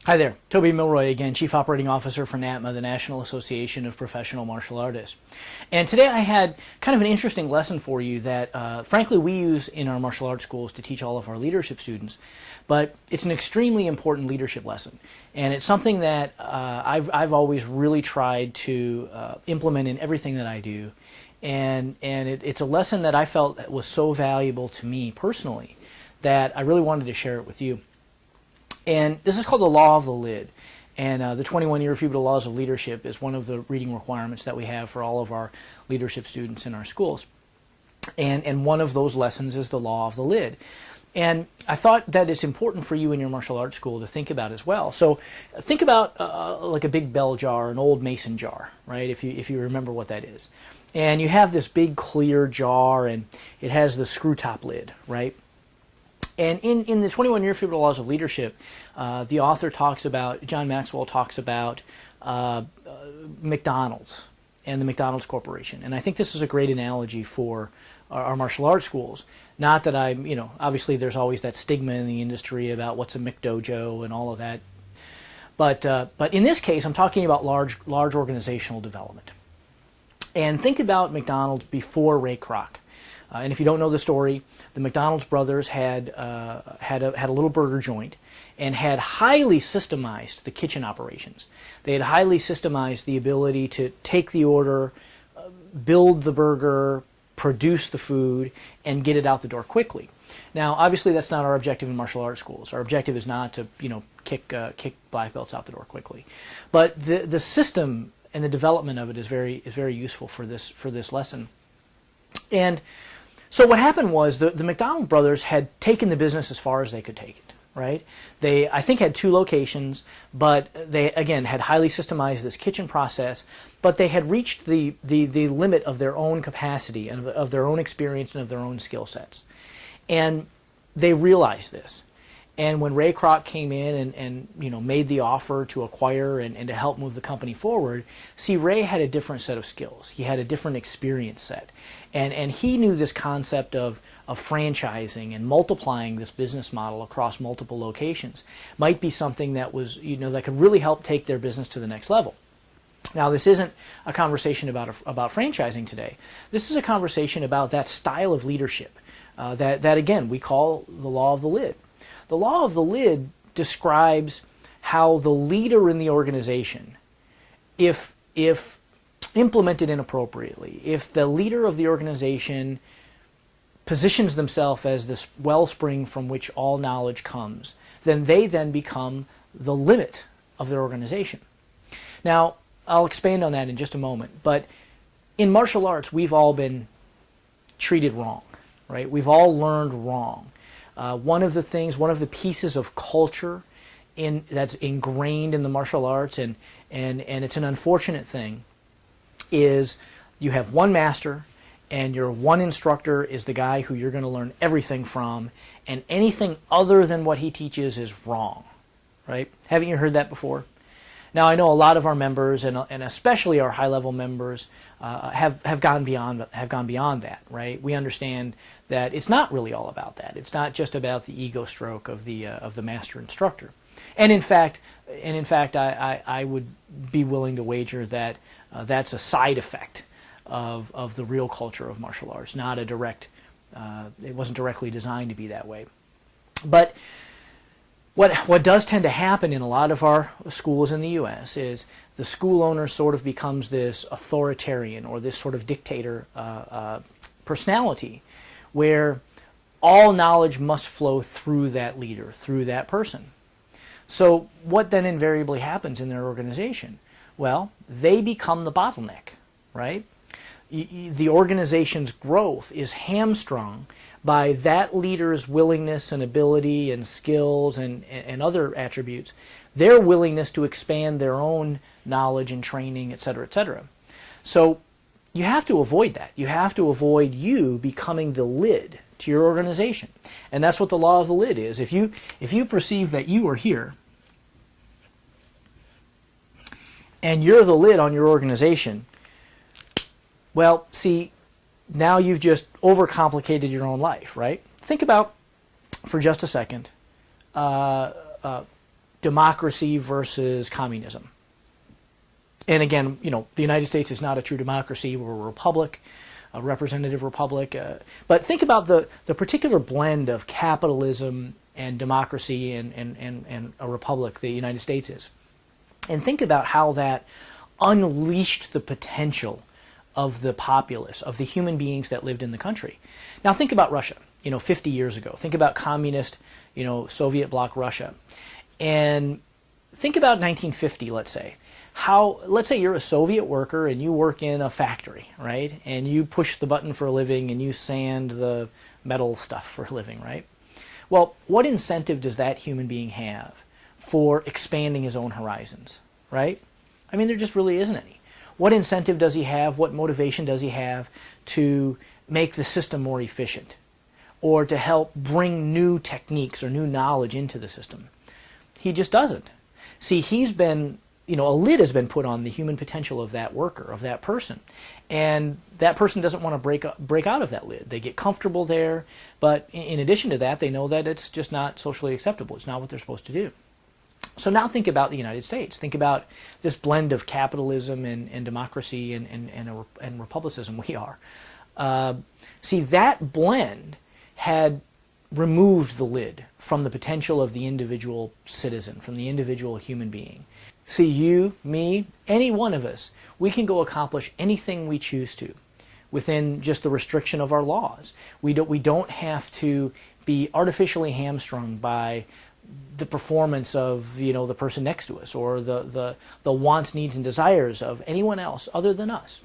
Hi there, Toby Milroy again, Chief Operating Officer for NATMA, the National Association of Professional Martial Artists. And today I had kind of an interesting lesson for you that, frankly, we use in our martial arts schools to teach all of our leadership students. But it's an extremely important leadership lesson. And it's something that I've always really tried to implement in everything that I do. And it's a lesson that I felt was so valuable to me personally that I really wanted to share it with you. And this is called the Law of the Lid. And the 21 Irrefutable Laws of Leadership is one of the reading requirements that we have for all of our leadership students in our schools. And one of those lessons is the Law of the Lid. And I thought that it's important for you in your martial arts school to think about as well. So think about like a big bell jar, an old mason jar, right? If you remember what that is. And you have this big clear jar and it has the screw top lid, right? And in the 21 Irrefutable Laws of Leadership, the author talks about, John Maxwell talks about McDonald's and the McDonald's Corporation. And I think this is a great analogy for our martial arts schools. Not that I'm, obviously there's always that stigma in the industry about what's a McDojo and all of that. But in this case, I'm talking about large organizational development. And think about McDonald's before Ray Kroc. And if you don't know the story, the McDonald's brothers had a little burger joint and had highly systemized the kitchen operations. They had highly systemized the ability to take the order, build the burger, produce the food, and get it out the door quickly. Now, obviously, that's not our objective in martial arts schools. Our objective is not to, kick black belts out the door quickly. But the system and the development of it is very useful for this lesson. And so what happened was the McDonald brothers had taken the business as far as they could take it, right? They, I think, had 2 locations, but they, again, had highly systemized this kitchen process, but they had reached the limit of their own capacity and of their own experience and of their own skill sets. And they realized this. And when Ray Kroc came in and made the offer to acquire and to help move the company forward, see, Ray had a different set of skills. He had a different experience set. And he knew this concept of franchising and multiplying this business model across multiple locations might be something that was, that could really help take their business to the next level. Now, this isn't a conversation about franchising today. This is a conversation about that style of leadership that again, we call the Law of the Lid. The Law of the Lid describes how the leader in the organization, if implemented inappropriately, if the leader of the organization positions themselves as this wellspring from which all knowledge comes, then they then become the limit of their organization. Now, I'll expand on that in just a moment, but in martial arts, we've all been treated wrong, right? We've all learned wrong. One of the pieces of culture that's ingrained in the martial arts, and it's an unfortunate thing, is you have one master, and your one instructor is the guy who you're going to learn everything from, and anything other than what he teaches is wrong, right? Haven't you heard that before? Now, I know a lot of our members, and especially our high-level members, have gone beyond that, right? We understand that it's not really all about that. It's not just about the ego stroke of the master instructor. And in fact, I would be willing to wager that that's a side effect of the real culture of martial arts, not a direct. It wasn't directly designed to be that way, but. What does tend to happen in a lot of our schools in the U.S. is the school owner sort of becomes this authoritarian or this sort of dictator personality where all knowledge must flow through that leader, through that person. So what then invariably happens in their organization? Well, they become the bottleneck, right? The organization's growth is hamstrung by that leader's willingness and ability and skills and other attributes, their willingness to expand their own knowledge and training, etc., etc. So you have to avoid that. You have to avoid you becoming the lid to your organization. And that's what the Law of the Lid is. If you perceive that you are here and you're the lid on your organization, well, see, now you've just overcomplicated your own life, right? Think about, for just a second, democracy versus communism. And again, the United States is not a true democracy. We're a republic, a representative republic. But think about the particular blend of capitalism and democracy and a republic the United States is. And think about how that unleashed the potential of the populace, of the human beings that lived in the country. Now think about Russia, 50 years ago. Think about communist, Soviet bloc Russia. And think about 1950, let's say. Let's say you're a Soviet worker and you work in a factory, right? And you push the button for a living and you sand the metal stuff for a living, right? Well, what incentive does that human being have for expanding his own horizons, right? I mean, there just really isn't any. What incentive does he have? What motivation does he have to make the system more efficient or to help bring new techniques or new knowledge into the system? He just doesn't. See, he's been, a lid has been put on the human potential of that worker, of that person. And that person doesn't want to break out of that lid. They get comfortable there, but in addition to that, they know that it's just not socially acceptable. It's not what they're supposed to do. So now think about the United States. Think about this blend of capitalism and democracy and republicism we are. See, that blend had removed the lid from the potential of the individual citizen, from the individual human being. See, you, me, any one of us, we can go accomplish anything we choose to within just the restriction of our laws. We don't have to be artificially hamstrung by the performance of the person next to us or the wants, needs, and desires of anyone else other than us,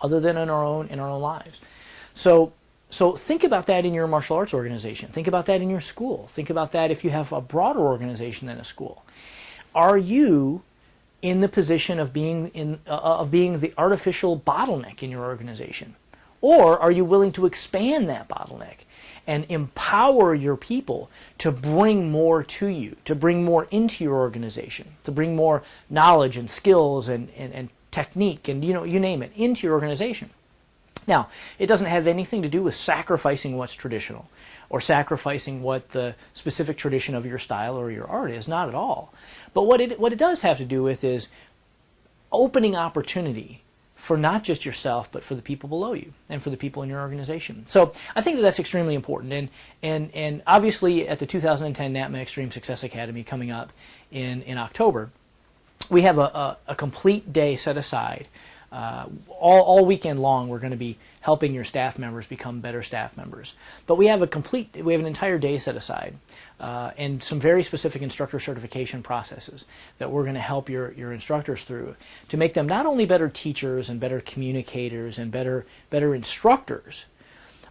other than in our own lives. So think about that in your martial arts organization. Think about that in your school. Think about that if you have a broader organization than a school. Are you in the position of being the artificial bottleneck in your organization, or are you willing to expand that bottleneck and empower your people to bring more to you, to bring more into your organization, to bring more knowledge and skills and technique and you name it into your organization? Now, it doesn't have anything to do with sacrificing what's traditional or sacrificing what the specific tradition of your style or your art is, not at all. But what it does have to do with is opening opportunity for not just yourself, but for the people below you and for the people in your organization. So I think that's extremely important. And obviously at the 2010 NATMA Extreme Success Academy coming up in October, we have a complete day set aside. All weekend long we're going to be helping your staff members become better staff members. But we have an entire day set aside and some very specific instructor certification processes that we're going to help your instructors through to make them not only better teachers and better communicators and better instructors,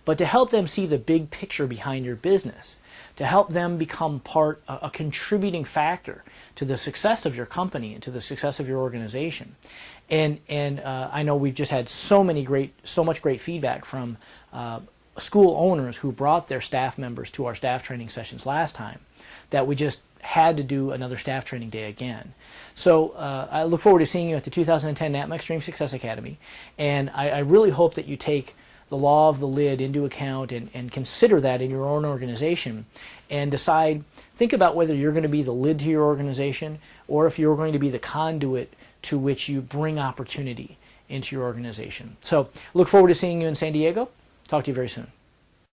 but to help them see the big picture behind your business, to help them become a contributing factor to the success of your company and to the success of your organization. And I know we've just had so much great feedback from school owners who brought their staff members to our staff training sessions last time that we just had to do another staff training day again. So I look forward to seeing you at the 2010 NATMA Extreme Success Academy, and I really hope that you take the law of the lid into account and consider that in your own organization and think about whether you're going to be the lid to your organization or if you're going to be the conduit to which you bring opportunity into your organization. So look forward to seeing you in San Diego. Talk to you very soon.